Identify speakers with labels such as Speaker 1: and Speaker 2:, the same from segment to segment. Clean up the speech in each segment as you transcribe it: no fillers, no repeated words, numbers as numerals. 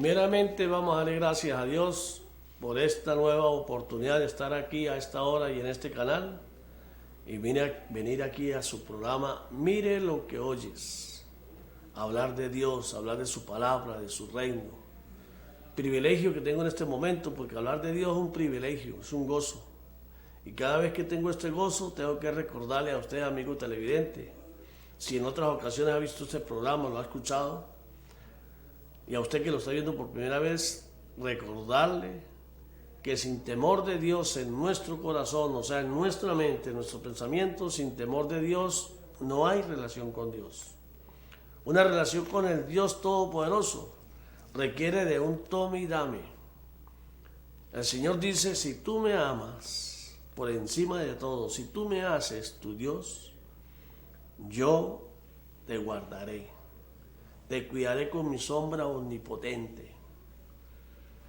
Speaker 1: Primeramente vamos a darle gracias a Dios por esta nueva oportunidad de estar aquí a esta hora y en este canal y venir aquí a su programa Mire lo que oyes, hablar de Dios, hablar de su palabra, de su reino. Privilegio que tengo en este momento, porque hablar de Dios es un privilegio, es un gozo. Y cada vez que tengo este gozo tengo que recordarle a usted, amigo televidente, si en otras ocasiones ha visto este programa, lo ha escuchado, y a usted que lo está viendo por primera vez, recordarle que sin temor de Dios en nuestro corazón, o sea, en nuestra mente, en nuestro pensamiento, sin temor de Dios, no hay relación con Dios. Una relación con el Dios Todopoderoso requiere de un tome y dame. El Señor dice, si tú me amas por encima de todo, si tú me haces tu Dios, yo te guardaré, te cuidaré con mi sombra omnipotente.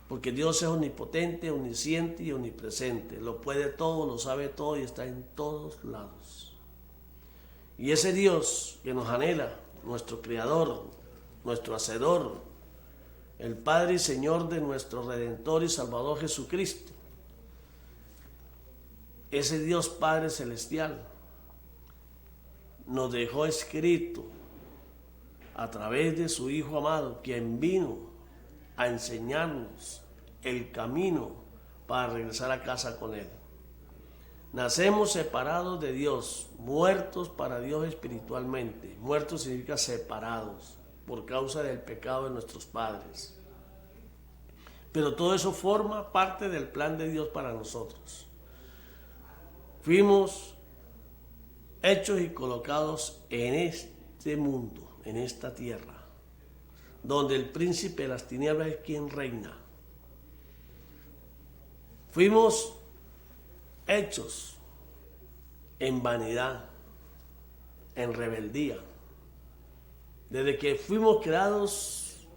Speaker 1: Porque Dios es omnipotente, omnisciente y omnipresente. Lo puede todo, lo sabe todo y está en todos lados. Y ese Dios que nos anhela, nuestro Creador, nuestro Hacedor, el Padre y Señor de nuestro Redentor y Salvador Jesucristo, ese Dios Padre Celestial nos dejó escrito a través de su Hijo amado, quien vino a enseñarnos el camino para regresar a casa con Él. Nacemos separados de Dios, muertos para Dios espiritualmente. Muertos significa separados por causa del pecado de nuestros padres. Pero todo eso forma parte del plan de Dios para nosotros. Fuimos hechos y colocados en este mundo, en esta tierra, donde el príncipe de las tinieblas es quien reina. Fuimos hechos en vanidad, en rebeldía. Desde que fuimos creados,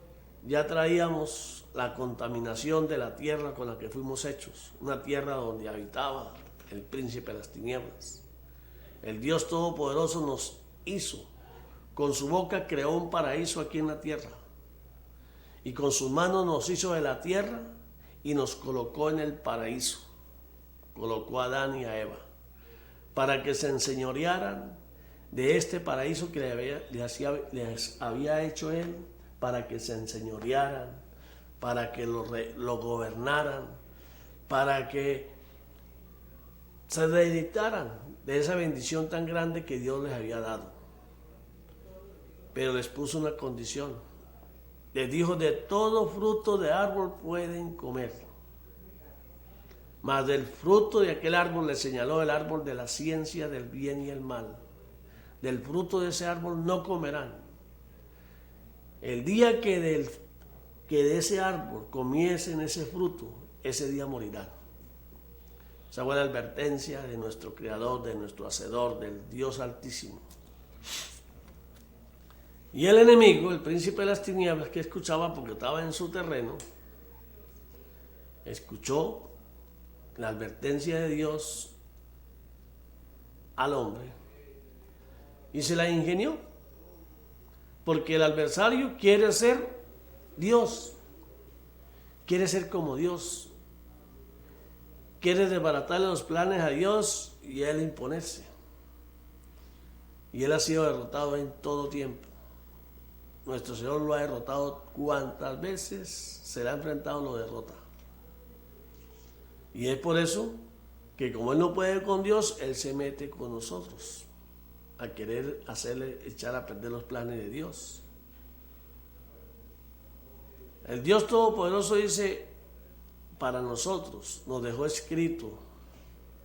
Speaker 1: ya traíamos la contaminación de la tierra con la que fuimos hechos. Una tierra donde habitaba el príncipe de las tinieblas. El Dios Todopoderoso nos hizo. Con su boca creó un paraíso aquí en la tierra. Y con sus manos nos hizo de la tierra y nos colocó en el paraíso. Colocó a Adán y a Eva para que se enseñorearan de este paraíso que les había hecho Él, para que se enseñorearan, para que lo gobernaran, para que se deleitaran de esa bendición tan grande que Dios les había dado. Pero les puso una condición. Les dijo, de todo fruto de árbol pueden comer, mas del fruto de aquel árbol les señaló el árbol de la ciencia del bien y el mal. Del fruto de ese árbol no comerán. El día que de ese árbol comiesen ese fruto, ese día morirán. Esa buena advertencia de nuestro Creador, de nuestro Hacedor, del Dios Altísimo. Y el enemigo, el príncipe de las tinieblas, que escuchaba porque estaba en su terreno, escuchó la advertencia de Dios al hombre y se la ingenió, porque el adversario quiere ser Dios, quiere ser como Dios, quiere desbaratarle los planes a Dios y él imponerse. Y él ha sido derrotado en todo tiempo. Nuestro Señor lo ha derrotado cuantas veces se le ha enfrentado, lo derrota. Y es por eso que como Él no puede con Dios, Él se mete con nosotros a querer hacerle echar a perder los planes de Dios. El Dios Todopoderoso dice para nosotros, nos dejó escrito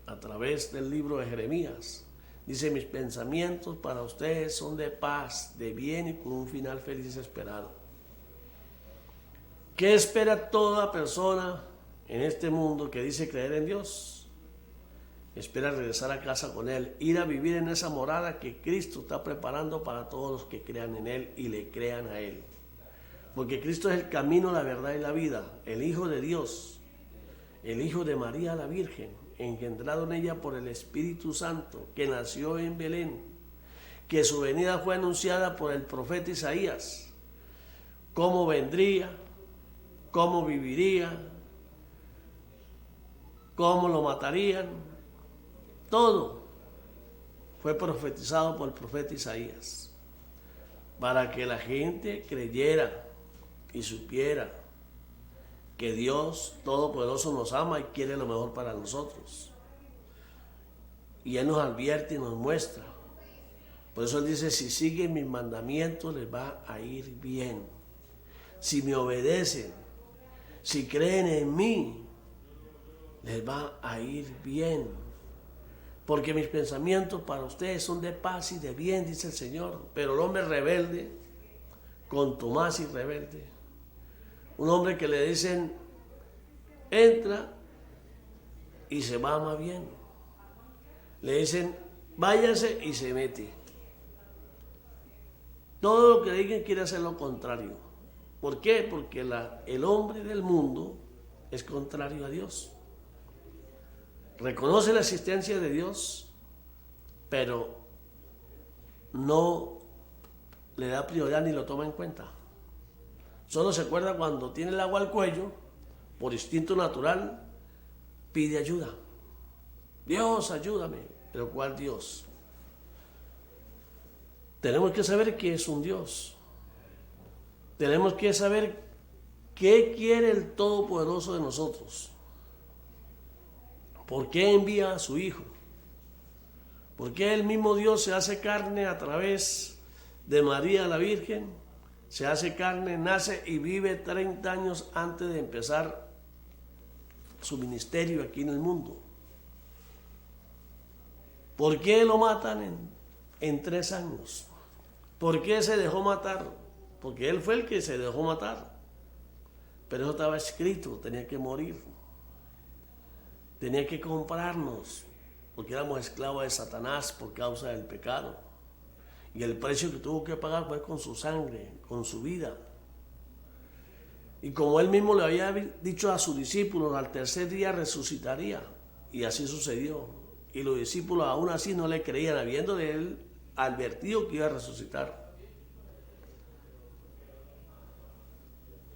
Speaker 1: a través del libro de Jeremías. Dice, mis pensamientos para ustedes son de paz, de bien y con un final feliz esperado. ¿Qué espera toda persona en este mundo que dice creer en Dios? Espera regresar a casa con Él, ir a vivir en esa morada que Cristo está preparando para todos los que crean en Él y le crean a Él. Porque Cristo es el camino, la verdad y la vida, el Hijo de Dios, el Hijo de María la Virgen, engendrado en ella por el Espíritu Santo, que nació en Belén, que su venida fue anunciada por el profeta Isaías, cómo vendría, cómo viviría, cómo lo matarían. Todo fue profetizado por el profeta Isaías para que la gente creyera y supiera que Dios Todopoderoso nos ama y quiere lo mejor para nosotros. Y Él nos advierte y nos muestra. Por eso Él dice, si siguen mis mandamientos les va a ir bien. Si me obedecen, si creen en mí, les va a ir bien. Porque mis pensamientos para ustedes son de paz y de bien, dice el Señor. Pero el hombre rebelde, contumaz y rebelde, un hombre que le dicen, entra y se va más bien. Le dicen, váyase y se mete. Todo lo que digan quiere hacer lo contrario. ¿Por qué? Porque el hombre del mundo es contrario a Dios. Reconoce la existencia de Dios, pero no le da prioridad ni lo toma en cuenta. Solo se acuerda cuando tiene el agua al cuello, por instinto natural, pide ayuda. Dios, ayúdame. ¿Pero cuál Dios? Tenemos que saber qué es un Dios. Tenemos que saber qué quiere el Todopoderoso de nosotros. ¿Por qué envía a su Hijo? ¿Por qué el mismo Dios se hace carne a través de María la Virgen? Se hace carne, nace y vive 30 años antes de empezar su ministerio aquí en el mundo. ¿Por qué lo matan en 3 años? ¿Por qué se dejó matar? Porque Él fue el que se dejó matar. Pero eso estaba escrito, tenía que morir. Tenía que comprarnos, porque éramos esclavos de Satanás por causa del pecado. Y el precio que tuvo que pagar fue con su sangre, con su vida. Y como Él mismo le había dicho a sus discípulos, al tercer día resucitaría. Y así sucedió. Y los discípulos aún así no le creían, habiendo de Él advertido que iba a resucitar.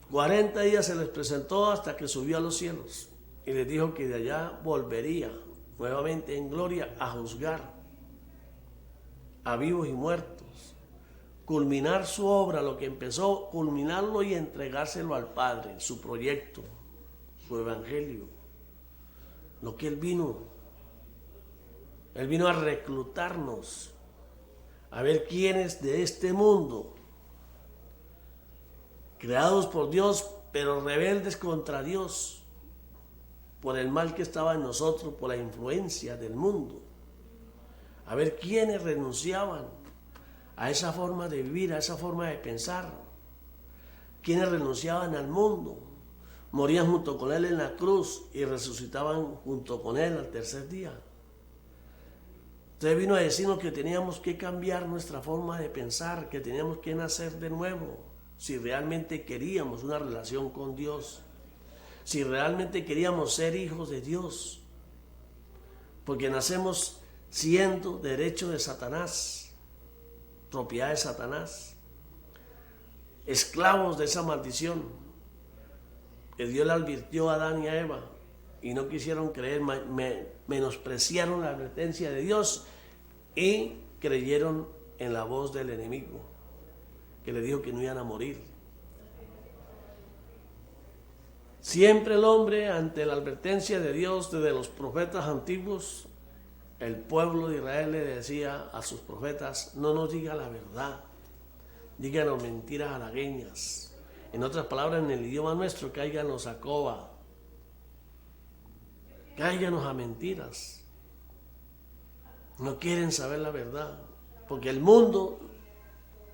Speaker 1: 40 días se les presentó hasta que subió a los cielos. Y les dijo que de allá volvería nuevamente en gloria a juzgar a vivos y muertos, culminar su obra, lo que empezó, culminarlo y entregárselo al Padre, su proyecto, su evangelio, lo que Él vino a reclutarnos, a ver quiénes de este mundo, creados por Dios, pero rebeldes contra Dios, por el mal que estaba en nosotros, por la influencia del mundo. A ver quiénes renunciaban a esa forma de vivir, a esa forma de pensar. Quiénes renunciaban al mundo, morían junto con Él en la cruz y resucitaban junto con Él al tercer día. Entonces vino a decirnos que teníamos que cambiar nuestra forma de pensar, que teníamos que nacer de nuevo, si realmente queríamos una relación con Dios. Si realmente queríamos ser hijos de Dios, porque nacemos siendo derecho de Satanás, propiedad de Satanás, esclavos de esa maldición que Dios le advirtió a Adán y a Eva y no quisieron creer, menospreciaron la advertencia de Dios y creyeron en la voz del enemigo que le dijo que no iban a morir. Siempre el hombre, ante la advertencia de Dios desde los profetas antiguos, el pueblo de Israel le decía a sus profetas, no nos diga la verdad, díganos mentiras halagueñas. En otras palabras, en el idioma nuestro, cáiganos a coba, cáiganos a mentiras. No quieren saber la verdad, porque el mundo,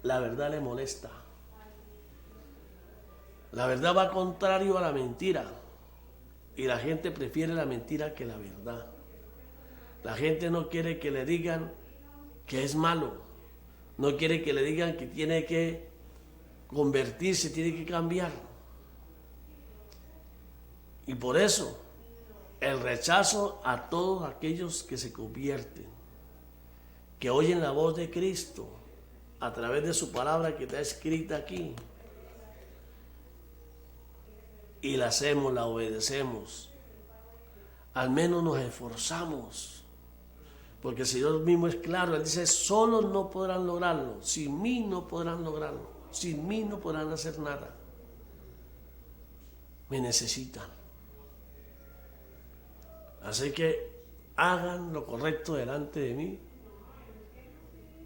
Speaker 1: la verdad le molesta. La verdad va contrario a la mentira y la gente prefiere la mentira que la verdad. La gente no quiere que le digan que es malo, no quiere que le digan que tiene que convertirse, tiene que cambiar. Y por eso el rechazo a todos aquellos que se convierten, que oyen la voz de Cristo a través de su palabra que está escrita aquí. y la hacemos, la obedecemos. Al menos nos esforzamos. Porque el Señor mismo es claro, Él dice, solos no podrán lograrlo, sin mí no podrán lograrlo, sin mí no podrán hacer nada. Me necesitan. Así que hagan lo correcto delante de mí,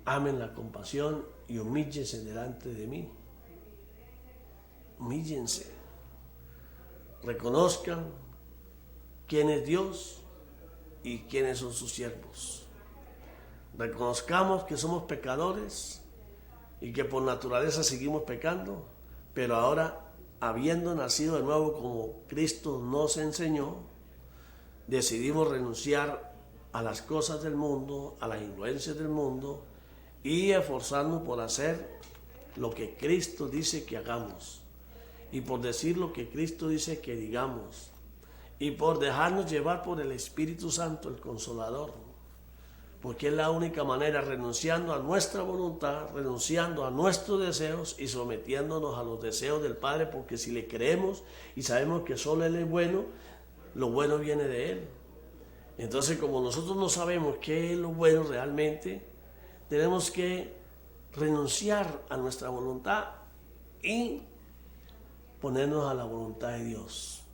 Speaker 1: amen la compasión y humíllense delante de mí. Humíllense, reconozcan quién es Dios y quiénes son sus siervos. Reconozcamos que somos pecadores y que por naturaleza seguimos pecando, pero ahora, habiendo nacido de nuevo como Cristo nos enseñó, decidimos renunciar a las cosas del mundo, a las influencias del mundo y esforzarnos por hacer lo que Cristo dice que hagamos y por decir lo que Cristo dice que digamos y por dejarnos llevar por el Espíritu Santo, el Consolador. Porque es la única manera, renunciando a nuestra voluntad, renunciando a nuestros deseos y sometiéndonos a los deseos del Padre, porque si le creemos y sabemos que solo Él es bueno, lo bueno viene de Él. Entonces, como nosotros no sabemos qué es lo bueno realmente, tenemos que renunciar a nuestra voluntad y ponernos a la voluntad de Dios.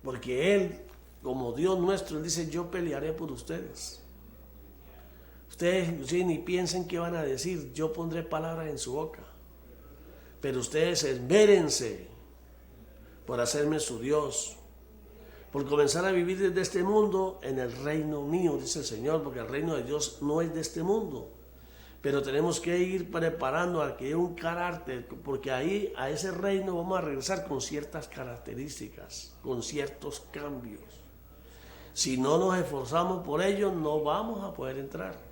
Speaker 1: Porque Él, como Dios nuestro, Él dice, yo pelearé por ustedes. Ustedes inclusive ni piensen qué van a decir, yo pondré palabras en su boca. Pero ustedes esmérense por hacerme su Dios, por comenzar a vivir desde este mundo en el reino mío, dice el Señor, porque el reino de Dios no es de este mundo. Pero tenemos que ir preparando a que haya un carácter, porque ahí a ese reino vamos a regresar con ciertas características, con ciertos cambios. Si no nos esforzamos por ello, no vamos a poder entrar.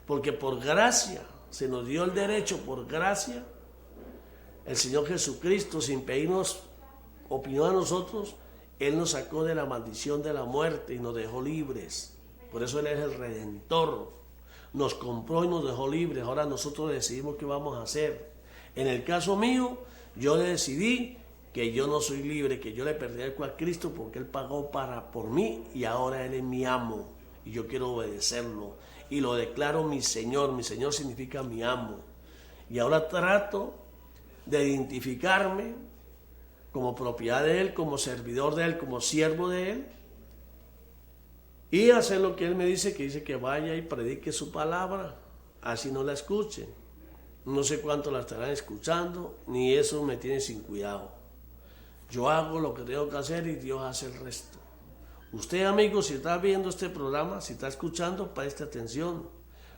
Speaker 1: Porque por gracia, se nos dio el derecho por gracia, el Señor Jesucristo, sin pedirnos opinión a nosotros, Él nos sacó de la maldición de la muerte y nos dejó libres. Por eso Él es el Redentor. Nos compró y nos dejó libres. Ahora nosotros decidimos qué vamos a hacer. En el caso mío, yo decidí que yo no soy libre, que yo le pertenezco a Cristo porque Él pagó por mí y ahora Él es mi amo y yo quiero obedecerlo. Y lo declaro mi Señor significa mi amo. Y ahora trato de identificarme como propiedad de Él, como servidor de Él, como siervo de Él, y hacer lo que Él me dice, que dice que vaya y predique su palabra, así no la escuchen. No sé cuánto la estarán escuchando, ni eso me tiene sin cuidado. Yo hago lo que tengo que hacer y Dios hace el resto. Usted, amigo, si está viendo este programa, si está escuchando, preste atención.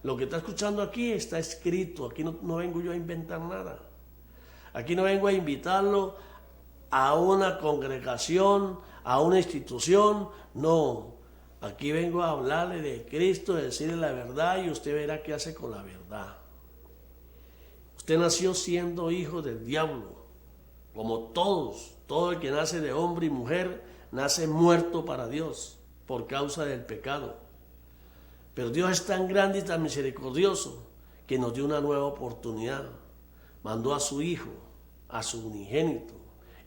Speaker 1: Lo que está escuchando aquí está escrito. Aquí no vengo yo a inventar nada. Aquí no vengo a invitarlo a una congregación, a una institución. No. Aquí vengo a hablarle de Cristo, de decirle la verdad y usted verá qué hace con la verdad. Usted nació siendo hijo del diablo, como todos. Todo el que nace de hombre y mujer nace muerto para Dios por causa del pecado. Pero Dios es tan grande y tan misericordioso que nos dio una nueva oportunidad. Mandó a su Hijo, a su unigénito.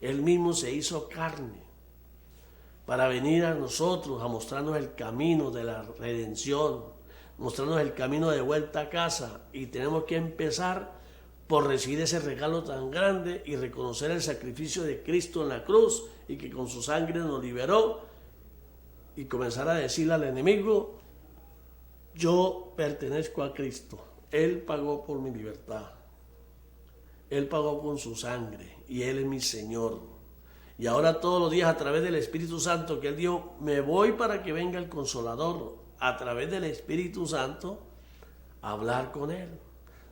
Speaker 1: Él mismo se hizo carne para venir a nosotros a mostrarnos el camino de la redención, mostrarnos el camino de vuelta a casa. Y tenemos que empezar por recibir ese regalo tan grande y reconocer el sacrificio de Cristo en la cruz y que con su sangre nos liberó, y comenzar a decirle al enemigo, yo pertenezco a Cristo, Él pagó por mi libertad, Él pagó con su sangre y Él es mi Señor. Y ahora todos los días a través del Espíritu Santo, que Él dijo, me voy para que venga el Consolador, a través del Espíritu Santo, a hablar con Él.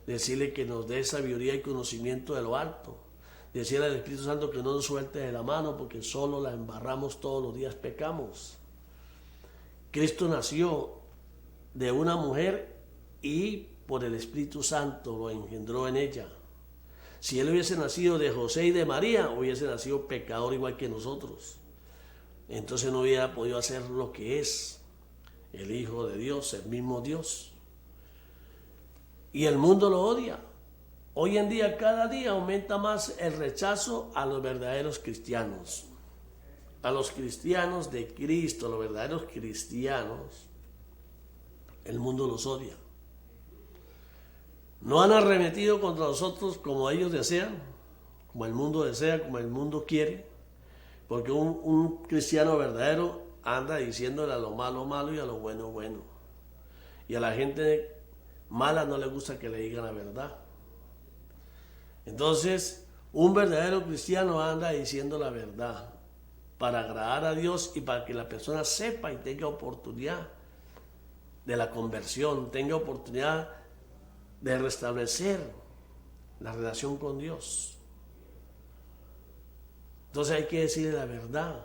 Speaker 1: Decirle que nos dé sabiduría y conocimiento de lo alto. Decirle al Espíritu Santo que no nos suelte de la mano porque solo la embarramos todos los días, pecamos. Cristo nació de una mujer y por el Espíritu Santo lo engendró en ella. Si Él hubiese nacido de José y de María, hubiese nacido pecador igual que nosotros. Entonces no hubiera podido hacer lo que es el Hijo de Dios, el mismo Dios. Y el mundo lo odia. hoy en día, cada día aumenta más el rechazo a los verdaderos cristianos. A los cristianos de Cristo, los verdaderos cristianos, el mundo los odia. No han arremetido contra nosotros como ellos desean, como el mundo desea, como el mundo quiere, porque un cristiano verdadero anda diciéndole a lo malo malo y a lo bueno bueno. Y a la gente mala no le gusta que le digan la verdad. Entonces, un verdadero cristiano anda diciendo la verdad para agradar a Dios y para que la persona sepa y tenga oportunidad de la conversión, tenga oportunidad de restablecer la relación con Dios. Entonces hay que decirle la verdad,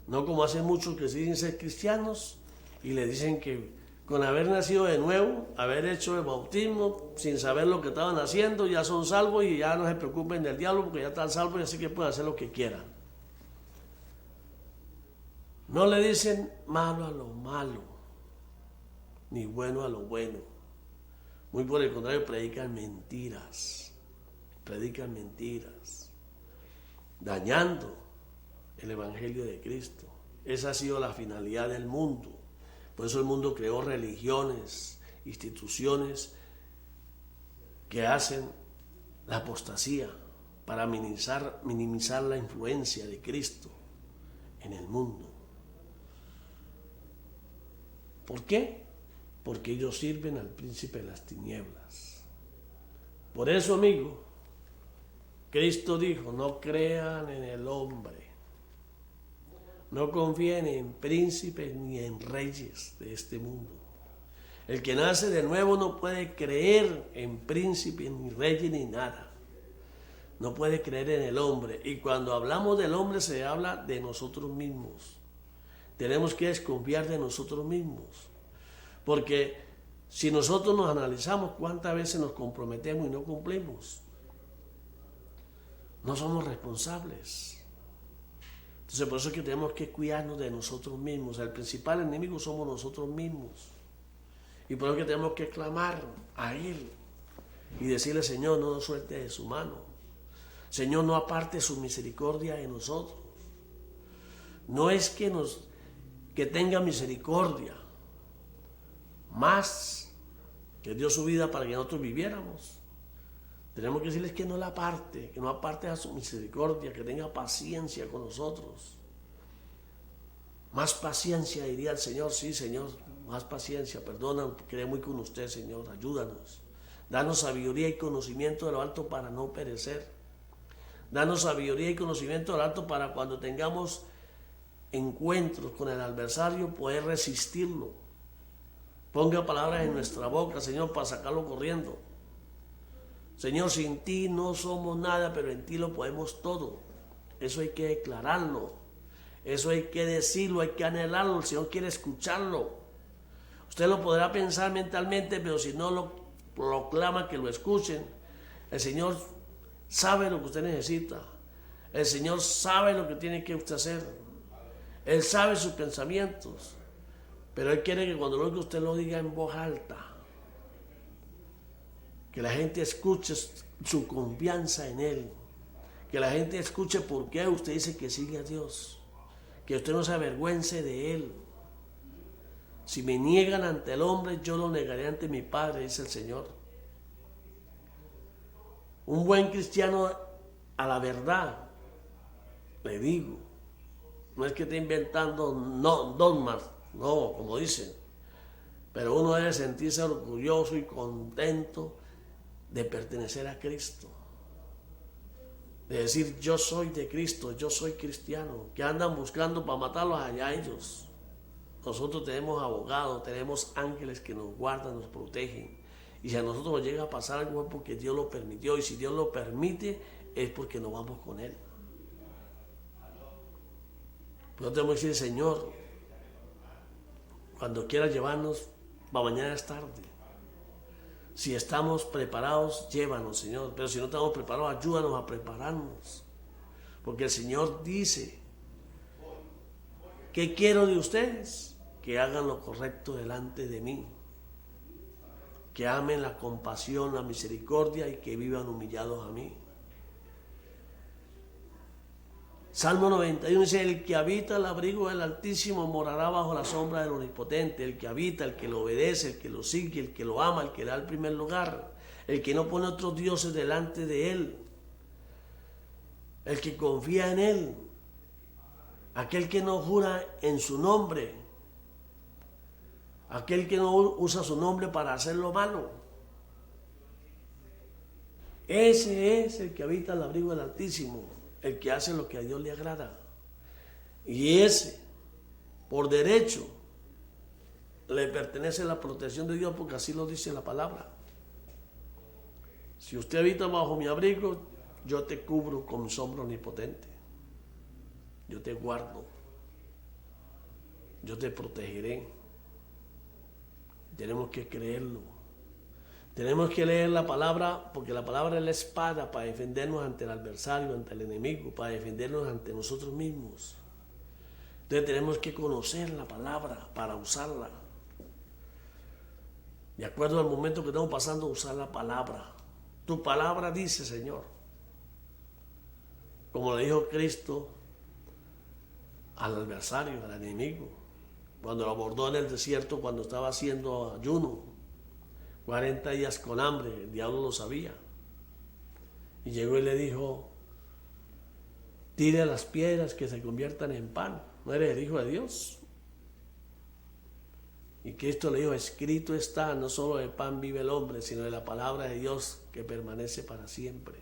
Speaker 1: no como hacen muchos que se dicen ser cristianos y le dicen que con haber nacido de nuevo, haber hecho el bautismo, sin saber lo que estaban haciendo, ya son salvos y ya no se preocupen del diablo porque ya están salvos y así que pueden hacer lo que quieran. No le dicen malo a lo malo, ni bueno a lo bueno. Muy por el contrario, predican mentiras, dañando el Evangelio de Cristo. Esa ha sido la finalidad del mundo. Por eso el mundo creó religiones, instituciones que hacen la apostasía para minimizar la influencia de Cristo en el mundo. ¿Por qué? Porque ellos sirven al príncipe de las tinieblas. Por eso, amigo, Cristo dijo, no crean en el hombre, no confíen en príncipes ni en reyes de este mundo. El que nace de nuevo no puede creer en príncipes ni reyes ni nada. No puede creer en el hombre. Y cuando hablamos del hombre se habla de nosotros mismos. Tenemos que desconfiar de nosotros mismos. Porque si nosotros nos analizamos cuántas veces nos comprometemos y no cumplimos, no somos responsables. Entonces por eso es que tenemos que cuidarnos de nosotros mismos. El principal enemigo somos nosotros mismos. Y por eso es que tenemos que clamar a Él y decirle, Señor, no nos suelte de su mano. Señor, no aparte su misericordia de nosotros. No es que tenga misericordia, más que dio su vida para que nosotros viviéramos. Tenemos que decirles que no la aparte, que no aparte a su misericordia, que tenga paciencia con nosotros. Más paciencia, diría el Señor. Sí, Señor, más paciencia. Perdona, quedé muy con usted, Señor. Ayúdanos. Danos sabiduría y conocimiento de lo alto para no perecer. Danos sabiduría y conocimiento de lo alto para cuando tengamos encuentros con el adversario poder resistirlo. Ponga palabras en nuestra boca, Señor, para sacarlo corriendo. Señor, sin ti no somos nada, pero en ti lo podemos todo. Eso hay que declararlo. Eso hay que decirlo, hay que anhelarlo. El Señor quiere escucharlo. Usted lo podrá pensar mentalmente, pero si no lo proclama que lo escuchen, el Señor sabe lo que usted necesita. El Señor sabe lo que tiene que usted hacer. Él sabe sus pensamientos. Pero Él quiere que cuando lo que usted lo diga en voz alta, que la gente escuche su confianza en Él, que la gente escuche por qué usted dice que sigue a Dios, que usted no se avergüence de Él. Si me niegan ante el hombre, yo lo negaré ante mi Padre, dice el Señor. Un buen cristiano a la verdad, le digo, no es que esté inventando dogmas, no, como dicen, pero uno debe sentirse orgulloso y contento de pertenecer a Cristo, de decir yo soy de Cristo, yo soy cristiano. Que andan buscando para matarlos allá ellos. Nosotros tenemos abogados, tenemos ángeles que nos guardan, nos protegen, y si a nosotros nos llega a pasar algo es porque Dios lo permitió, y si Dios lo permite es porque nos vamos con Él. Pero tenemos que decir, Señor, cuando quieras llevarnos, para mañana es tarde. Si estamos preparados, llévanos, Señor. Pero si no estamos preparados, ayúdanos a prepararnos. Porque el Señor dice, ¿qué quiero de ustedes? Que hagan lo correcto delante de mí. que amen la compasión, la misericordia y que vivan humillados a mí. Salmo 91 dice, el que habita el abrigo del Altísimo morará bajo la sombra del Omnipotente. El que habita, el que lo obedece, el que lo sigue, el que lo ama, el que da el primer lugar, el que no pone otros dioses delante de él, el que confía en él, aquel que no jura en su nombre, aquel que no usa su nombre para hacer lo malo. Ese es el que habita el abrigo del Altísimo, el que hace lo que a Dios le agrada. Y ese, por derecho, le pertenece la protección de Dios, porque así lo dice la palabra. Si usted habita bajo mi abrigo, yo te cubro con mi sombra omnipotente. Yo te guardo. Yo te protegeré. Tenemos que creerlo. Tenemos que leer la palabra, porque la palabra es la espada para defendernos ante el adversario, ante el enemigo, para defendernos ante nosotros mismos. Entonces tenemos que conocer la palabra para usarla. De acuerdo al momento que estamos pasando, usar la palabra. Tu palabra dice, Señor. Como le dijo Cristo al adversario, al enemigo, cuando lo abordó en el desierto, cuando estaba haciendo ayuno, 40 días con hambre, el diablo lo sabía. Y llegó y le dijo, tire las piedras que se conviertan en pan. ¿No eres el Hijo de Dios? Y Cristo le dijo, escrito está, no solo de pan vive el hombre, sino de la palabra de Dios que permanece para siempre.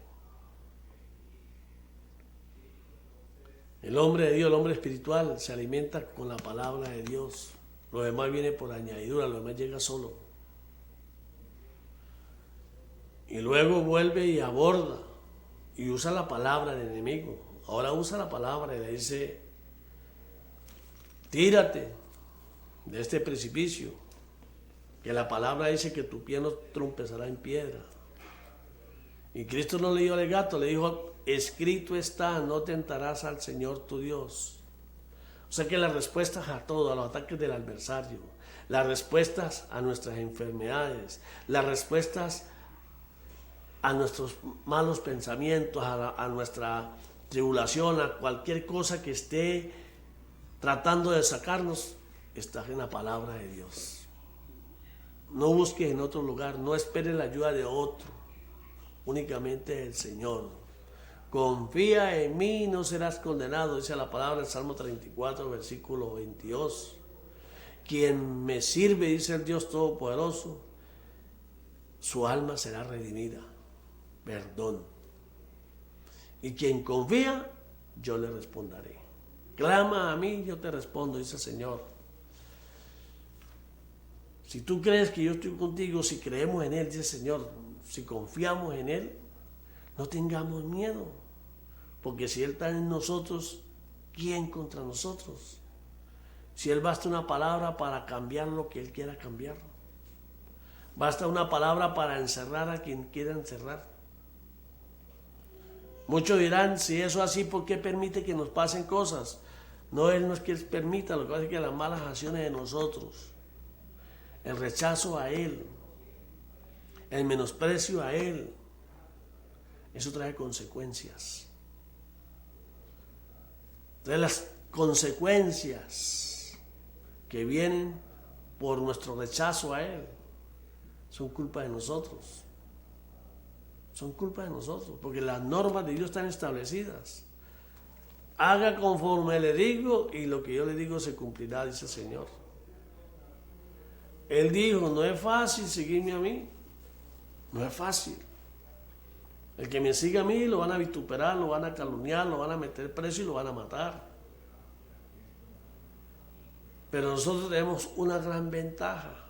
Speaker 1: El hombre de Dios, el hombre espiritual, se alimenta con la palabra de Dios. Lo demás viene por añadidura, lo demás llega solo. Y luego vuelve y aborda y usa la palabra del enemigo. Ahora usa la palabra y le dice, tírate de este precipicio, que la palabra dice que tu pie no trompezará en piedra. Y Cristo no le dio al gato, le dijo, escrito está, no tentarás al Señor tu Dios. O sea que las respuestas a todo, a los ataques del adversario, las respuestas a nuestras enfermedades, las respuestas a nuestros malos pensamientos, a nuestra tribulación, a cualquier cosa que esté tratando de sacarnos, está en la palabra de Dios. No busques en otro lugar, no esperes la ayuda de otro, únicamente el Señor. Confía en mí y no serás condenado, dice la palabra del Salmo 34, versículo 22. Quien me sirve, dice el Dios Todopoderoso, su alma será redimida. Perdón. Y quien confía, yo le responderé. Clama a mí, yo te respondo, dice el Señor. Si tú crees que yo estoy contigo, si creemos en Él, dice el Señor, si confiamos en Él, no tengamos miedo. Porque si Él está en nosotros, ¿quién contra nosotros? Si Él basta una palabra para cambiar lo que Él quiera cambiar. Basta una palabra para encerrar a quien quiera encerrar. Muchos dirán, si eso es así, ¿por qué permite que nos pasen cosas? No, Él no es que Él permita, lo que pasa es que las malas acciones de nosotros, el rechazo a Él, el menosprecio a Él, eso trae consecuencias. Entonces las consecuencias que vienen por nuestro rechazo a Él son culpa de nosotros. Son culpa de nosotros, porque las normas de Dios están establecidas. Haga conforme le digo y lo que yo le digo se cumplirá, dice el Señor. Él dijo, no es fácil seguirme a mí. No es fácil. El que me siga a mí lo van a vituperar, lo van a calumniar, lo van a meter preso y lo van a matar. Pero nosotros tenemos una gran ventaja,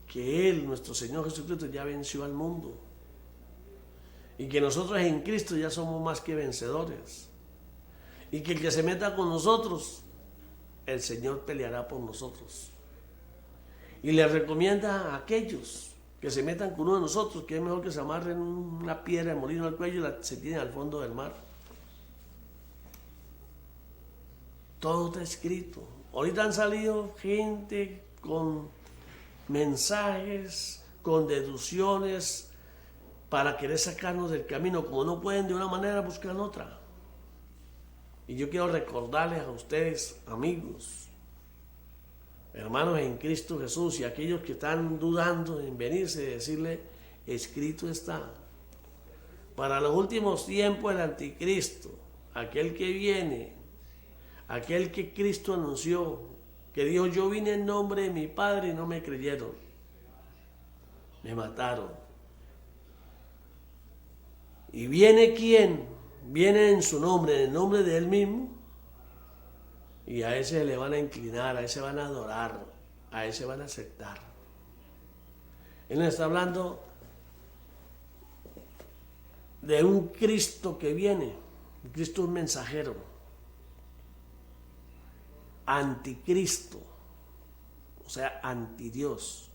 Speaker 1: que Él, nuestro Señor Jesucristo, ya venció al mundo. Y que nosotros en Cristo ya somos más que vencedores. Y que el que se meta con nosotros, el Señor peleará por nosotros. Y le recomienda a aquellos que se metan con uno de nosotros, que es mejor que se amarren una piedra de molino al cuello y se tiren al fondo del mar. Todo está escrito. Ahorita han salido gente con mensajes, con deducciones para querer sacarnos del camino. Como no pueden de una manera, buscan otra. Y yo quiero recordarles a ustedes, amigos, hermanos en Cristo Jesús, y aquellos que están dudando en venirse, decirle, escrito está. Para los últimos tiempos el anticristo, aquel que viene, aquel que Cristo anunció, que dijo, yo vine en nombre de mi Padre y no me creyeron, me mataron. ¿Y viene quién? Viene en su nombre, en el nombre de él mismo, y a ese le van a inclinar, a ese van a adorar, a ese van a aceptar. Él nos está hablando de un Cristo que viene, un Cristo un mensajero, anticristo, o sea, antidios,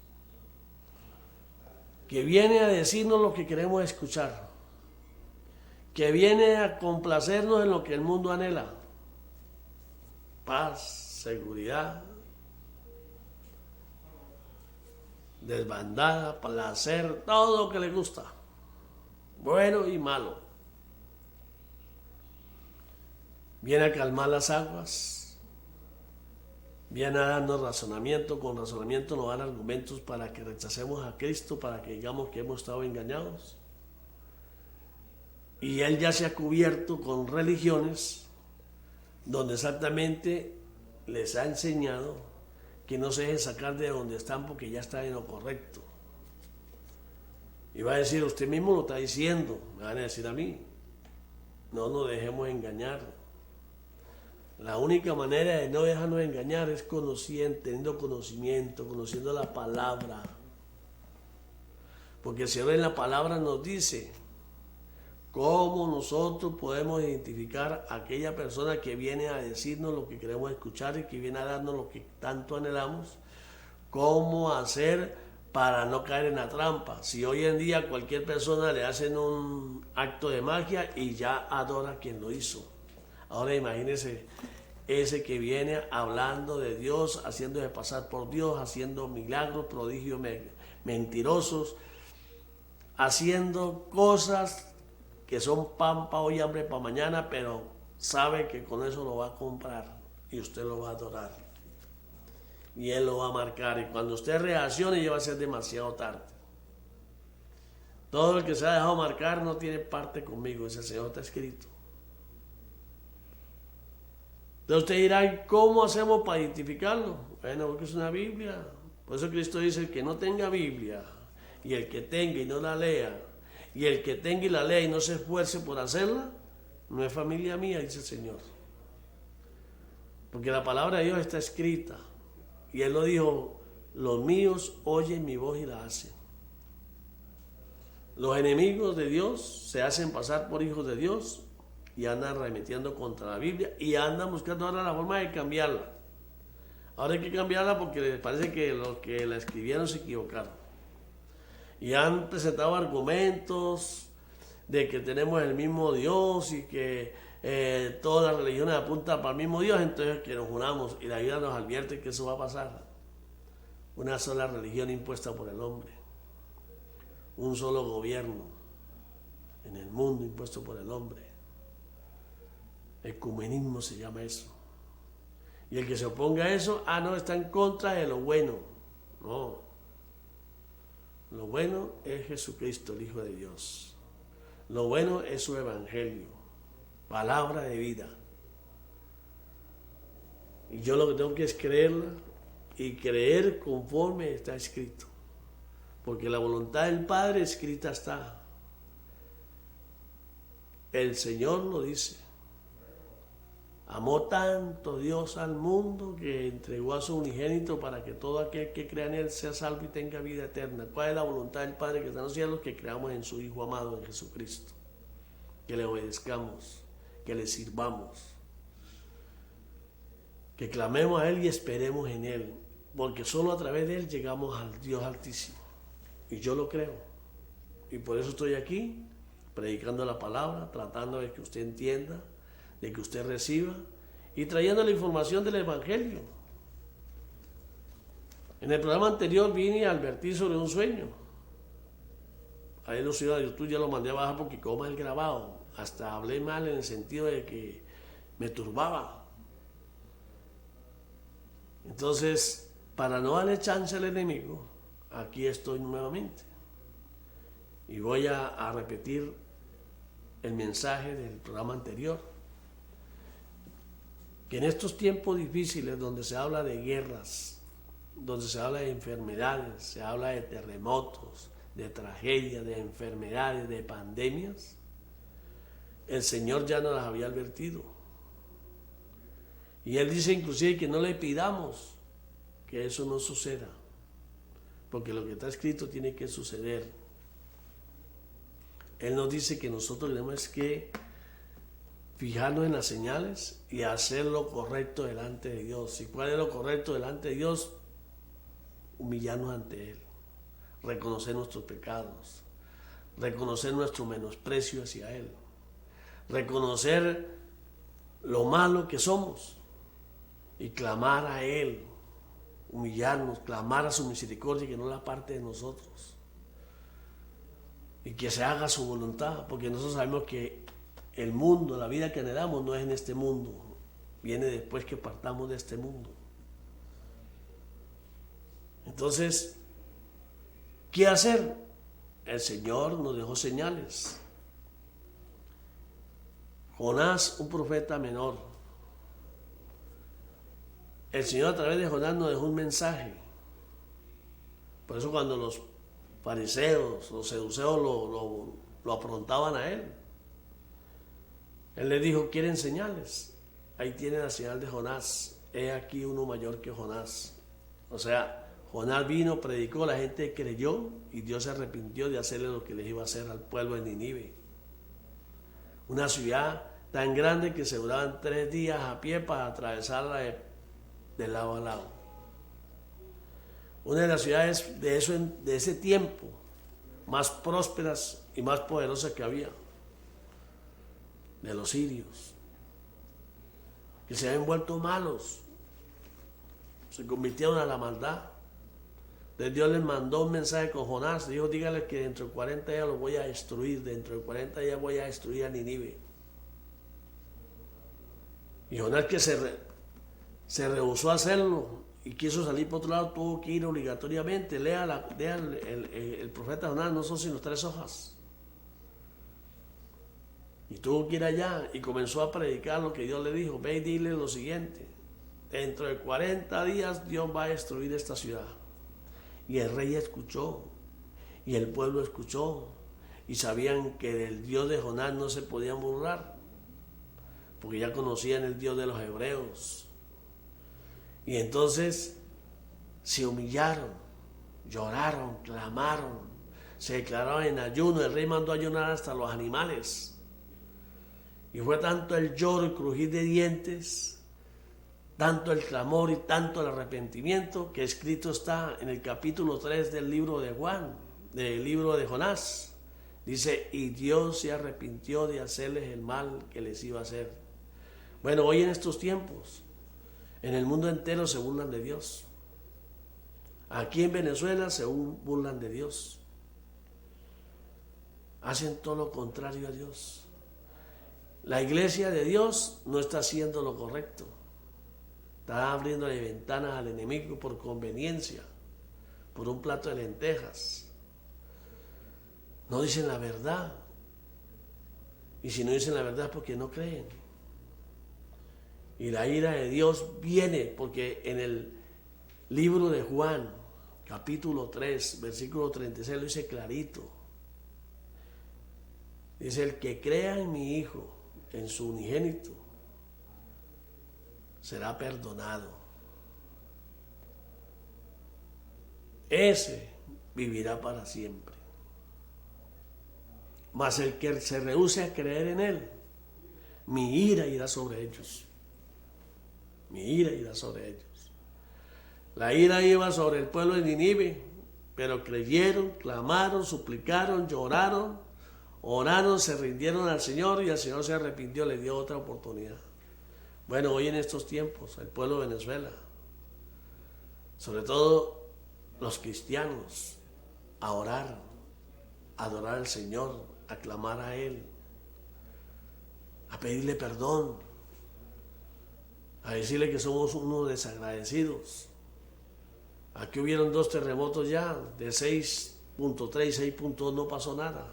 Speaker 1: que viene a decirnos lo que queremos escuchar, que viene a complacernos en lo que el mundo anhela, paz, seguridad, desbandada, placer, todo lo que le gusta, bueno y malo. Viene a calmar las aguas, viene a darnos razonamiento, con razonamiento nos dan argumentos para que rechacemos a Cristo, para que digamos que hemos estado engañados. Y él ya se ha cubierto con religiones donde exactamente les ha enseñado que no se dejen sacar de donde están porque ya están en lo correcto. Y va a decir, usted mismo lo está diciendo, me van a decir a mí, no nos dejemos engañar. La única manera de no dejarnos engañar es conociendo, teniendo conocimiento, conociendo la palabra. Porque el Señor en la palabra nos dice cómo nosotros podemos identificar a aquella persona que viene a decirnos lo que queremos escuchar y que viene a darnos lo que tanto anhelamos, cómo hacer para no caer en la trampa. Si hoy en día a cualquier persona le hacen un acto de magia y ya adora a quien lo hizo. Ahora imagínense ese que viene hablando de Dios, haciéndose pasar por Dios, haciendo milagros, prodigios mentirosos, haciendo cosas que son pan para hoy, hambre para mañana, pero sabe que con eso lo va a comprar y usted lo va a adorar. Y él lo va a marcar. Y cuando usted reaccione ya va a ser demasiado tarde. Todo el que se ha dejado marcar no tiene parte conmigo. Ese Señor está escrito. Entonces usted dirá, ¿cómo hacemos para identificarlo? Bueno, porque es una Biblia. Por eso Cristo dice, el que no tenga Biblia y el que tenga y no la lea, y el que tenga y la lea y no se esfuerce por hacerla, no es familia mía, dice el Señor. Porque la palabra de Dios está escrita. Y Él lo dijo, los míos oyen mi voz y la hacen. Los enemigos de Dios se hacen pasar por hijos de Dios y andan arremetiendo contra la Biblia y andan buscando ahora la forma de cambiarla. Ahora hay que cambiarla porque les parece que los que la escribieron se equivocaron. Y han presentado argumentos de que tenemos el mismo Dios y que todas las religiones apuntan para el mismo Dios, entonces que nos unamos. Y la Biblia nos advierte que eso va a pasar. Una sola religión impuesta por el hombre. Un solo gobierno en el mundo impuesto por el hombre. Ecumenismo se llama eso. Y el que se oponga a eso, no, está en contra de lo bueno. No. Lo bueno es Jesucristo, el Hijo de Dios. Lo bueno es su evangelio, palabra de vida. Y yo lo que tengo que es creerla y creer conforme está escrito. Porque la voluntad del Padre escrita está. El Señor lo dice. Amó tanto Dios al mundo que entregó a su unigénito para que todo aquel que crea en Él sea salvo y tenga vida eterna. ¿Cuál es la voluntad del Padre que está en los cielos? Que creamos en su Hijo amado, en Jesucristo. Que le obedezcamos, que le sirvamos. Que clamemos a Él y esperemos en Él. Porque solo a través de Él llegamos al Dios Altísimo. Y yo lo creo. Y por eso estoy aquí, predicando la palabra, tratando de que usted entienda, de que usted reciba y trayendo la información del Evangelio. En el programa anterior vine a advertir sobre un sueño ahí lo subí a YouTube, ya lo mandé a bajar porque quedó mal grabado. Hasta hablé mal en el sentido de que me turbaba. Entonces, para no darle chance al enemigo, aquí estoy nuevamente. Y voy a repetir el mensaje del programa anterior. Que en estos tiempos difíciles donde se habla de guerras, donde se habla de enfermedades, se habla de terremotos, de tragedias, de enfermedades, de pandemias, el Señor ya nos las había advertido. Y Él dice inclusive que no le pidamos que eso no suceda, porque lo que está escrito tiene que suceder. Él nos dice que nosotros tenemos que fijarnos en las señales y hacer lo correcto delante de Dios. ¿Y cuál es lo correcto delante de Dios? Humillarnos ante Él, reconocer nuestros pecados, reconocer nuestro menosprecio hacia Él, reconocer lo malo que somos y clamar a Él, humillarnos, clamar a su misericordia que no la parte de nosotros y que se haga su voluntad, porque nosotros sabemos que el mundo, la vida que anhelamos no es en este mundo, viene después que partamos de este mundo. Entonces, ¿qué hacer? El Señor nos dejó señales. Jonás, un profeta menor. El Señor a través de Jonás nos dejó un mensaje. Por eso cuando los fariseos, los seduceos lo afrontaban a Él, Él les dijo, ¿quieren señales? Ahí tienen la señal de Jonás. He aquí uno mayor que Jonás. O sea, Jonás vino, predicó, la gente creyó y Dios se arrepintió de hacerle lo que les iba a hacer al pueblo de Nínive. Una ciudad tan grande que se duraban 3 días a pie para atravesarla de lado a lado. Una de las ciudades de ese tiempo más prósperas y más poderosas que había, de los sirios, que se habían vuelto malos, se convirtieron a la maldad. Entonces Dios les mandó un mensaje con Jonás, dijo, dígale que dentro de 40 días los voy a destruir, dentro de 40 días voy a destruir a Nínive. Y Jonás, que se rehusó a hacerlo y quiso salir por otro lado, tuvo que ir obligatoriamente. Lea el profeta Jonás, no son sino 3 hojas. Y tuvo que ir allá y comenzó a predicar lo que Dios le dijo. Ve y dile lo siguiente: dentro de 40 días Dios va a destruir esta ciudad. Y el rey escuchó, y el pueblo escuchó, y sabían que del Dios de Jonás no se podían burlar, porque ya conocían el Dios de los hebreos. Y entonces se humillaron, lloraron, clamaron, se declararon en ayuno. El rey mandó ayunar hasta los animales. Y fue tanto el lloro y crujir de dientes, tanto el clamor y tanto el arrepentimiento, que escrito está en el capítulo 3 del libro de Juan, del libro de Jonás. Dice, y Dios se arrepintió de hacerles el mal que les iba a hacer. Bueno, hoy en estos tiempos, en el mundo entero se burlan de Dios. Aquí en Venezuela se burlan de Dios. Hacen todo lo contrario a Dios. La iglesia de Dios no está haciendo lo correcto. Está abriéndole ventanas al enemigo por conveniencia, por un plato de lentejas. No dicen la verdad. Y si no dicen la verdad es porque no creen. Y la ira de Dios viene porque en el libro de Juan, capítulo 3, versículo 36, lo dice clarito. Dice, el que crea en mi Hijo, en su unigénito, será perdonado. Ese vivirá para siempre. Mas el que se rehúse a creer en Él, mi ira irá sobre ellos. Mi ira irá sobre ellos. La ira iba sobre el pueblo de Nínive, pero creyeron, clamaron, suplicaron, lloraron, oraron, se rindieron al Señor y el Señor se arrepintió, le dio otra oportunidad. Bueno, hoy en estos tiempos, el pueblo de Venezuela, sobre todo los cristianos, a orar, a adorar al Señor, a clamar a Él, a pedirle perdón, a decirle que somos unos desagradecidos. Aquí hubieron 2 terremotos ya, de 6.3, 6.2 no pasó nada.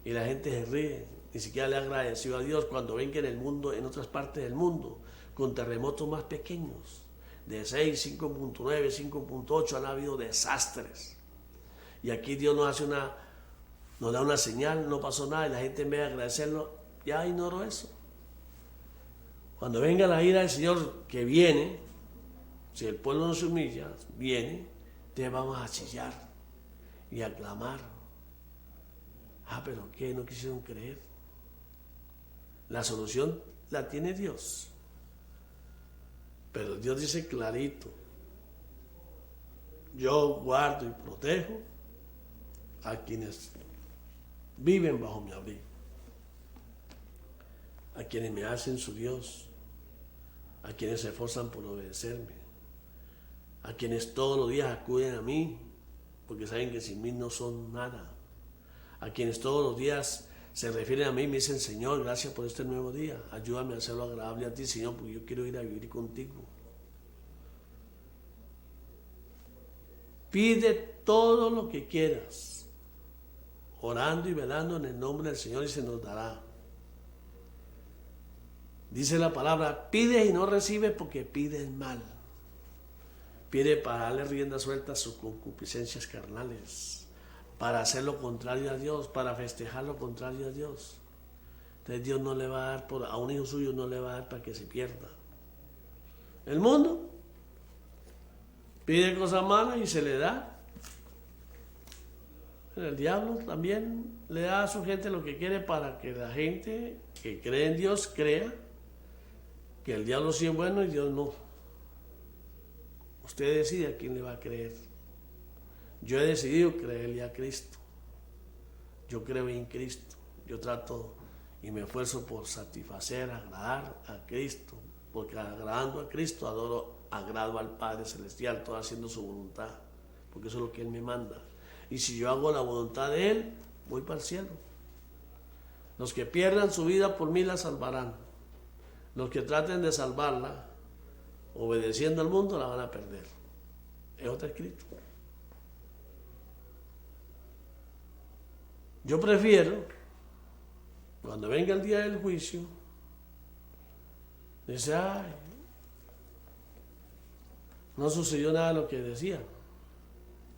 Speaker 1: Y la gente se ríe, ni siquiera le ha agradecido a Dios cuando ven que en el mundo, en otras partes del mundo, con terremotos más pequeños, de 6, 5.9, 5.8, han habido desastres. Y aquí Dios nos da una señal, no pasó nada, y la gente en vez de agradecerlo, ya ignoró eso. Cuando venga la ira del Señor que viene, si el pueblo no se humilla, viene, te vamos a chillar y a clamar. Pero ¿qué? No quisieron creer. La solución la tiene Dios. Pero Dios dice clarito: yo guardo y protejo a quienes viven bajo mi abrigo, a quienes me hacen su Dios, a quienes se esfuerzan por obedecerme, a quienes todos los días acuden a mí, porque saben que sin mí no son nada, a quienes todos los días se refieren a mí y me dicen: Señor, gracias por este nuevo día, ayúdame a hacerlo agradable a ti, Señor, porque yo quiero ir a vivir contigo. Pide todo lo que quieras, orando y velando en el nombre del Señor, y se nos dará. Dice la palabra: pides y no recibes porque pides mal. Pide para darle rienda suelta a sus concupiscencias carnales, para hacer lo contrario a Dios, para festejar lo contrario a Dios. Entonces Dios no le va a dar, a un hijo suyo no le va a dar para que se pierda. El mundo pide cosas malas y se le da. El diablo también le da a su gente lo que quiere para que la gente que cree en Dios crea que el diablo sí es bueno y Dios no. Usted decide a quién le va a creer. Yo he decidido creerle a Cristo. Yo creo en Cristo. Yo trato y me esfuerzo por satisfacer, agradar a Cristo, porque agradando a Cristo agrado al Padre Celestial, todo haciendo su voluntad, porque eso es lo que Él me manda. Y si yo hago la voluntad de Él, voy para el cielo. Los que pierdan su vida por mí la salvarán. Los que traten de salvarla, obedeciendo al mundo, la van a perder. Eso está escrito. Yo prefiero, cuando venga el día del juicio, dice: ay, no sucedió nada de lo que decía.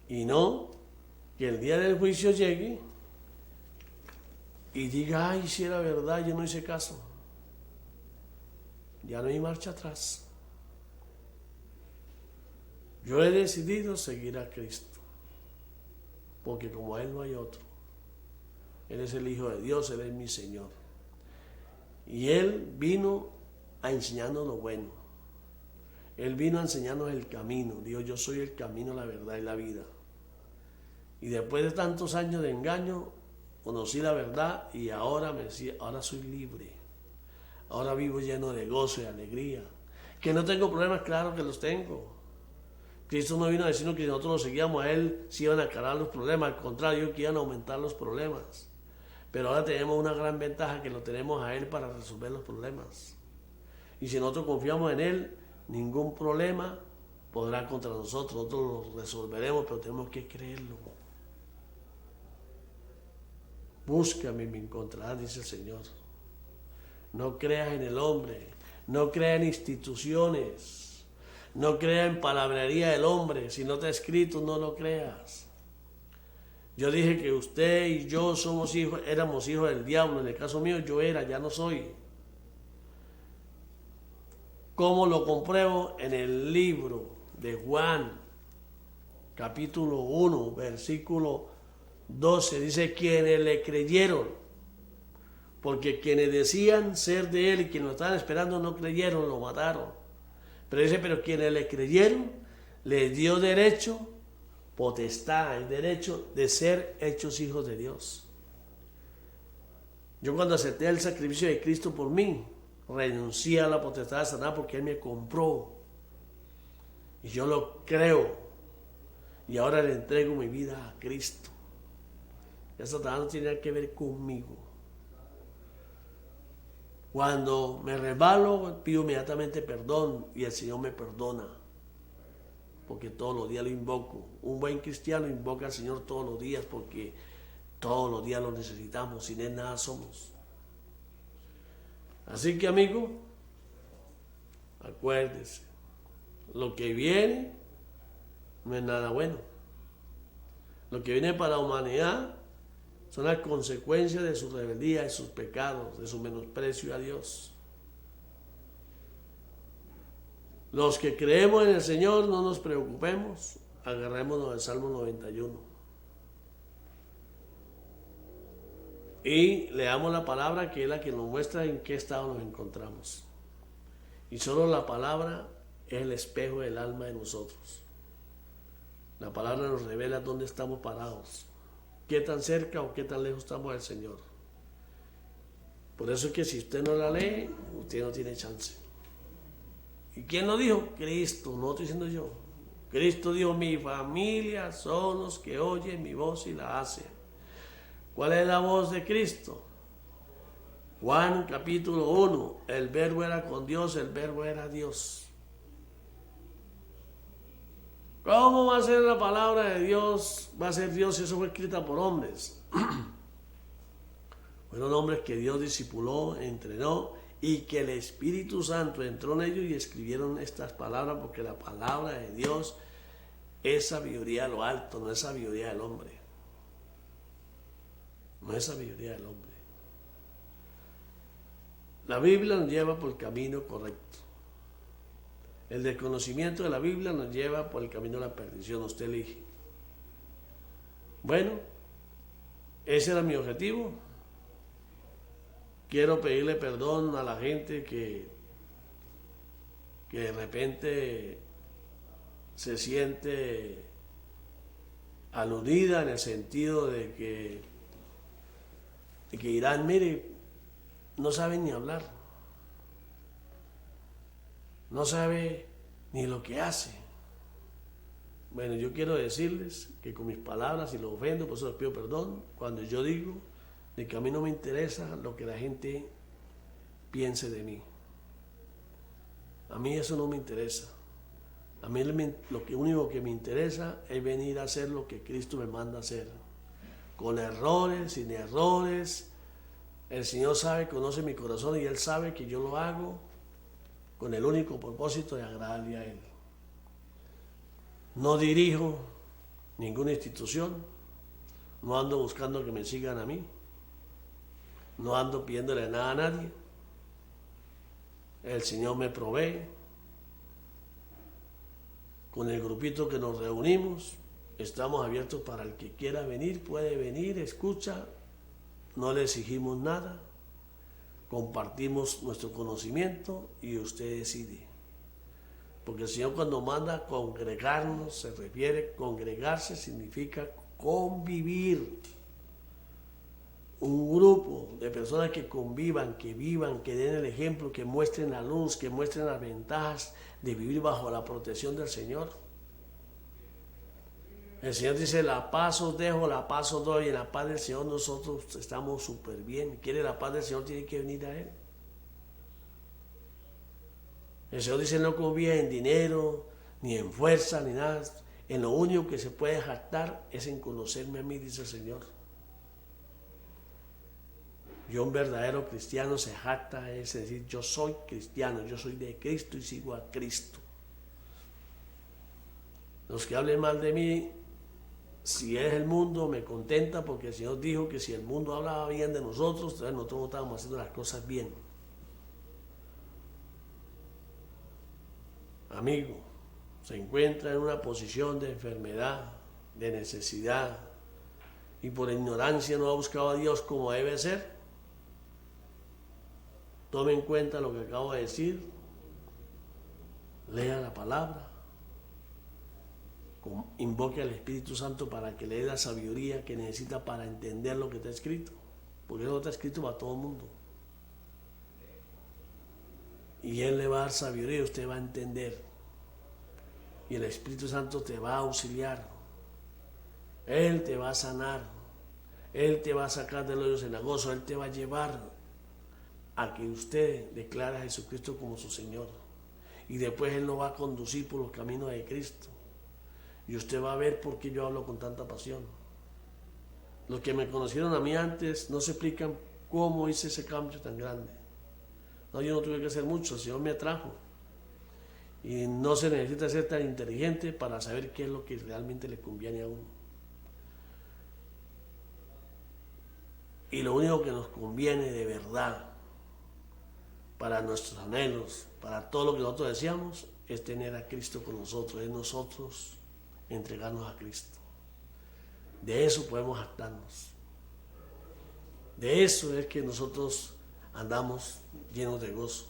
Speaker 1: Y no, que el día del juicio llegue y diga: ay, si era verdad, yo no hice caso. Ya no hay marcha atrás. Yo he decidido seguir a Cristo, porque como a Él no hay otro. Él es el Hijo de Dios, Él es mi Señor. Y Él vino a enseñarnos lo bueno. Él vino a enseñarnos el camino. Dijo: yo soy el camino, la verdad y la vida. Y después de tantos años de engaño, conocí la verdad y ahora soy libre. Ahora vivo lleno de gozo y alegría. Que no tengo problemas, claro que los tengo. Cristo no vino a decirnos que si nosotros lo seguíamos a Él, se iban a acabar los problemas. Al contrario, que iban a aumentar los problemas. Pero ahora tenemos una gran ventaja, que lo tenemos a Él para resolver los problemas. Y si nosotros confiamos en Él, ningún problema podrá contra nosotros. Nosotros lo resolveremos, pero tenemos que creerlo. Búscame y me encontrarás, dice el Señor. No creas en el hombre, no creas en instituciones, no creas en palabrería del hombre. Si no está escrito, no lo creas. Yo dije que usted y yo éramos hijos del diablo. En el caso mío yo era, ya no soy. ¿Cómo lo compruebo? En el libro de Juan, capítulo 1, versículo 12, dice: quienes le creyeron. Porque quienes decían ser de Él y quienes lo estaban esperando no creyeron, lo mataron. Pero dice: pero quienes le creyeron, les dio derecho, potestad, el derecho de ser hechos hijos de Dios. Yo cuando acepté el sacrificio de Cristo por mí, renuncié a la potestad de Satanás, porque Él me compró. Y yo lo creo. Y ahora le entrego mi vida a Cristo. Ya Satanás no tiene nada que ver conmigo. Cuando me resbalo, pido inmediatamente perdón y el Señor me perdona. Porque todos los días lo invoco. Un buen cristiano invoca al Señor todos los días porque todos los días lo necesitamos. Sin Él nada somos. Así que, amigo, acuérdese, lo que viene no es nada bueno. Lo que viene para la humanidad son las consecuencias de su rebeldía, de sus pecados, de su menosprecio a Dios. Los que creemos en el Señor no nos preocupemos, agarrémonos del Salmo 91. Y leamos la palabra, que es la que nos muestra en qué estado nos encontramos. Y solo la palabra es el espejo del alma de nosotros. La palabra nos revela dónde estamos parados, qué tan cerca o qué tan lejos estamos del Señor. Por eso es que si usted no la lee, usted no tiene chance. ¿Y quién lo dijo? Cristo, no estoy diciendo yo. Cristo dijo, mi familia son los que oyen mi voz y la hacen. ¿Cuál es la voz de Cristo? Juan capítulo 1, el verbo era con Dios, el verbo era Dios. ¿Cómo va a ser la palabra de Dios? Va a ser Dios si eso fue escrita por hombres. Fueron hombres que Dios discipuló, entrenó y que el Espíritu Santo entró en ellos y escribieron estas palabras, porque la palabra de Dios es sabiduría a lo alto, no es sabiduría del hombre. No es sabiduría del hombre. La Biblia nos lleva por el camino correcto. El desconocimiento de la Biblia nos lleva por el camino de la perdición. Usted elige. Bueno, ese era mi objetivo. Quiero pedirle perdón a la gente que de repente se siente aludida en el sentido de que dirán, mire, no sabe ni hablar, no sabe ni lo que hace. Bueno, yo quiero decirles que con mis palabras, si los ofendo, por eso les pido perdón, cuando yo digo de que a mí no me interesa lo que la gente piense de mí. A mí eso no me interesa. A mí lo único que me interesa es venir a hacer lo que Cristo me manda hacer. Con errores, sin errores. El Señor sabe, conoce mi corazón y Él sabe que yo lo hago con el único propósito de agradarle a Él. No dirijo ninguna institución. No ando buscando que me sigan a mí. No ando pidiéndole nada a nadie. El Señor me provee. Con el grupito que nos reunimos, estamos abiertos para el que quiera venir, puede venir, escucha. No le exigimos nada. Compartimos nuestro conocimiento y usted decide. Porque el Señor cuando manda congregarnos, se refiere, congregarse significa convivir. Un grupo de personas que convivan, que vivan, que den el ejemplo, que muestren la luz, que muestren las ventajas de vivir bajo la protección del Señor. El Señor dice, la paz os dejo, la paz os doy. En la paz del Señor nosotros estamos súper bien. Quiere la paz del Señor, tiene que venir a Él. El Señor dice, no confía en dinero, ni en fuerza, ni nada. En lo único que se puede jactar es en conocerme a mí, dice el Señor. Yo, un verdadero cristiano, se jacta, es decir, yo soy cristiano, yo soy de Cristo y sigo a Cristo. Los que hablen mal de mí, si es el mundo, me contenta, porque el Señor dijo que si el mundo hablaba bien de nosotros, entonces nosotros no estábamos haciendo las cosas bien. Amigo, se encuentra en una posición de enfermedad, de necesidad, y por ignorancia no ha buscado a Dios como debe ser. Tome en cuenta lo que acabo de decir, lea la palabra, invoque al Espíritu Santo para que le dé la sabiduría que necesita para entender lo que está escrito, porque eso está escrito para todo el mundo. Y Él le va a dar sabiduría y usted va a entender. Y el Espíritu Santo te va a auxiliar. Él te va a sanar. Él te va a sacar del hoyo cenagoso, Él te va a llevar a que usted declare a Jesucristo como su Señor. Y después Él nos va a conducir por los caminos de Cristo. Y usted va a ver por qué yo hablo con tanta pasión. Los que me conocieron a mí antes no se explican cómo hice ese cambio tan grande. No, yo no tuve que hacer mucho, el Señor me atrajo. Y no se necesita ser tan inteligente para saber qué es lo que realmente le conviene a uno. Y lo único que nos conviene de verdad, para nuestros anhelos, para todo lo que nosotros deseamos, es tener a Cristo con nosotros, es nosotros entregarnos a Cristo. De eso podemos jactarnos. De eso es que nosotros andamos llenos de gozo.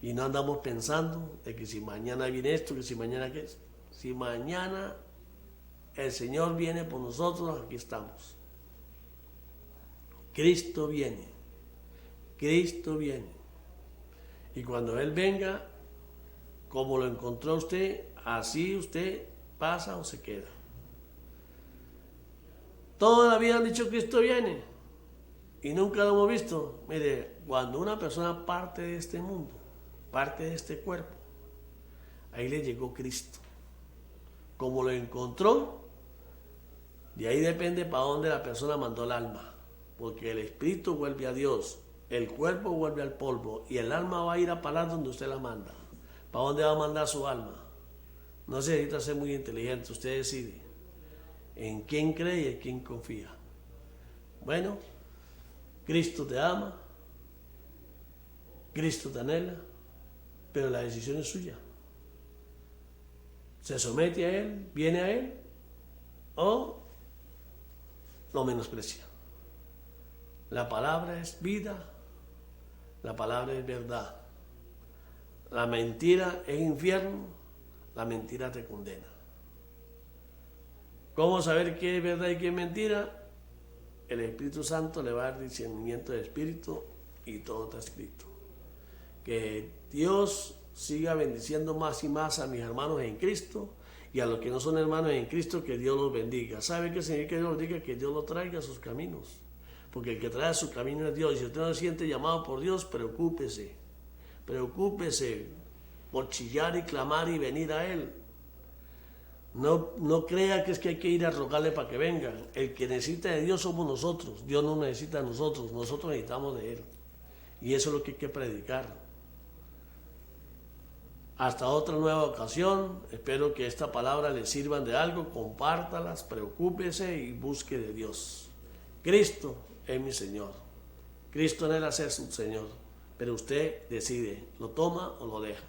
Speaker 1: Y no andamos pensando de que si mañana viene esto, que si mañana qué es. Si mañana el Señor viene por nosotros, aquí estamos. Cristo viene. Cristo viene. Y cuando Él venga, como lo encontró usted, así usted pasa o se queda. Toda la vida han dicho Cristo viene y nunca lo hemos visto. Mire, cuando una persona parte de este mundo, parte de este cuerpo, ahí le llegó Cristo. Como lo encontró, de ahí depende para dónde la persona mandó el alma, porque el espíritu vuelve a Dios, el cuerpo vuelve al polvo y el alma va a ir a parar donde usted la manda. ¿Para dónde va a mandar su alma? No se necesita ser muy inteligente, usted decide en quién cree y en quién confía. Bueno, Cristo te ama, Cristo te anhela, pero la decisión es suya. ¿Se somete a Él, viene a Él o lo menosprecia? La palabra es vida, la palabra es verdad. La mentira es infierno, la mentira te condena. ¿Cómo saber qué es verdad y qué es mentira? El Espíritu Santo le va a dar discernimiento de espíritu y todo está escrito. Que Dios siga bendiciendo más y más a mis hermanos en Cristo y a los que no son hermanos en Cristo, que Dios los bendiga. ¿Sabe qué significa que Dios los bendiga? Que Dios los traiga a sus caminos. Porque el que trae a su camino es Dios. Y si usted no se siente llamado por Dios, preocúpese. Preocúpese por chillar y clamar y venir a Él. No crea que es que hay que ir a rogarle para que venga. El que necesita de Dios somos nosotros. Dios no necesita de nosotros. Nosotros necesitamos de Él. Y eso es lo que hay que predicar. Hasta otra nueva ocasión. Espero que esta palabra le sirvan de algo. Compártalas, preocúpese y busque de Dios. Cristo es mi Señor. Cristo anhela ser su Señor. Pero usted decide, ¿lo toma o lo deja?